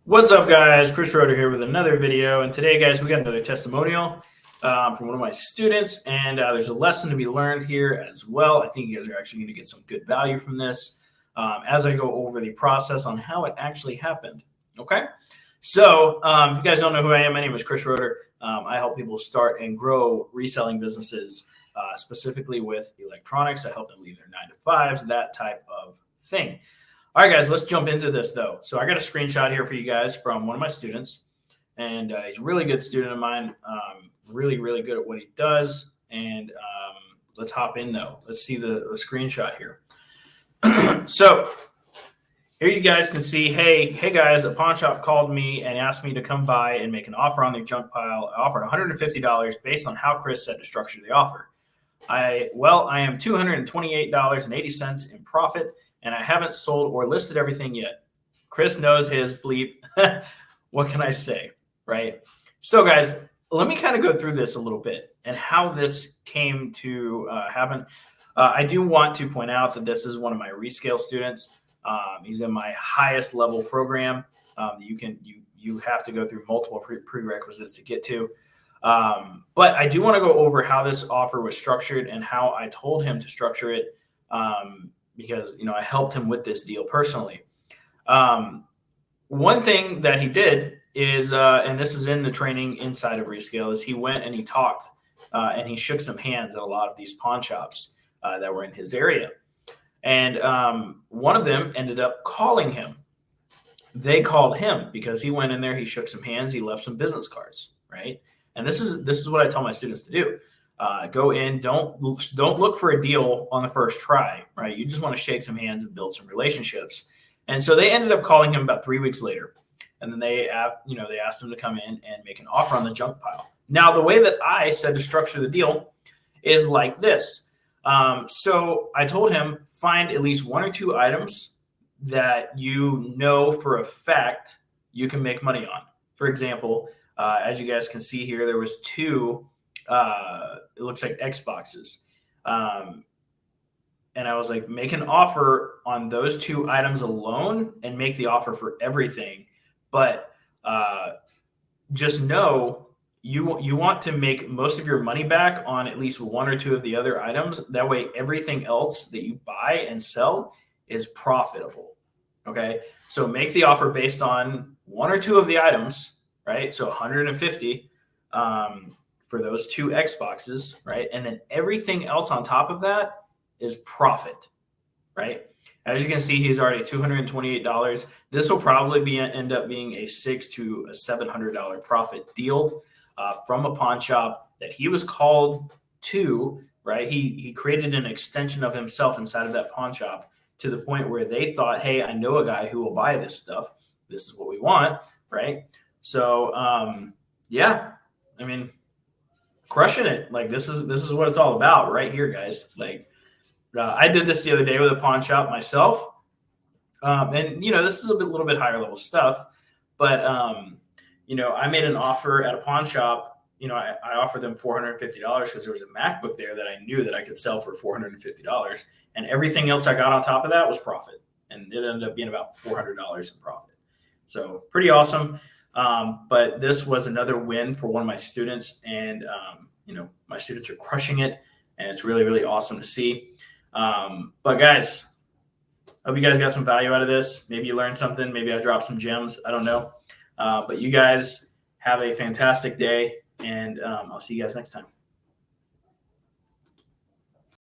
What's up, guys? Chris Roeder here with another video. And today, guys, we got another testimonial from one of my students. And there's a lesson to be learned here as well. I think you guys are actually going to get some good value from this as I go over the process on how it actually happened. Okay? So if you guys don't know who I am, my name is Chris Roeder. I help people start and grow reselling businesses, specifically with electronics. I help them leave their 9-to-5s, that type of thing. All right, guys, let's jump into this, though. So I got a screenshot here for you guys from one of my students, and he's a really good student of mine, really, really good at what he does. And let's hop in, though. Let's see the screenshot here. So here you guys can see, hey, guys, a pawn shop called me and asked me to come by and make an offer on their junk pile. I offered $150 based on how Chris said to structure the offer. I am $228.80 in profit, and I haven't sold or listed everything yet. Chris knows his bleep. What can I say, right? So, guys, let me kind of go through this a little bit and how this came to happen. I do want to point out that this is one of my Rescale students. He's in my highest level program. You have to go through multiple prerequisites to get to. But I do want to go over how this offer was structured and how I told him to structure it. Because, I helped him with this deal personally. One thing that he did is, and this is in the training inside of Rescale, is he went and he talked and he shook some hands at a lot of these pawn shops that were in his area. And one of them ended up calling him. They called him because he went in there, he shook some hands, he left some business cards, right? And this is what I tell my students to do. Go in, don't look for a deal on the first try, right? You just want to shake some hands and build some relationships. And so they ended up calling him about 3 weeks later. And then they asked him to come in and make an offer on the junk pile. Now, the way that I said to structure the deal is like this. So I told him, find at least one or two items that you know for a fact you can make money on. For example, as you guys can see here, there was two it looks like Xboxes. And I was like, make an offer on those two items alone and make the offer for everything. But just know you want to make most of your money back on at least one or two of the other items. That way, everything else that you buy and sell is profitable. Okay. So make the offer based on one or two of the items, right? So 150, for those two Xboxes, right? And then everything else on top of that is profit, right? As you can see, he's already $228. This will probably end up being a $600 to $700 profit deal from a pawn shop that he was called to, right? He created an extension of himself inside of that pawn shop to the point where they thought, hey, I know a guy who will buy this stuff. This is what we want, right? So, yeah, I mean, crushing it. Like this is what it's all about right here, guys. Like I did this the other day with a pawn shop myself. And this is a little bit higher level stuff, but I made an offer at a pawn shop. I offered them $450 because there was a MacBook there that I knew that I could sell for $450, and everything else I got on top of that was profit. And it ended up being about $400 in profit. So pretty awesome. But this was another win for one of my students, and my students are crushing it, and it's really, really awesome to see. But guys, hope you guys got some value out of this. Maybe you learned something. Maybe I dropped some gems. I don't know. But you guys have a fantastic day, and I'll see you guys next time.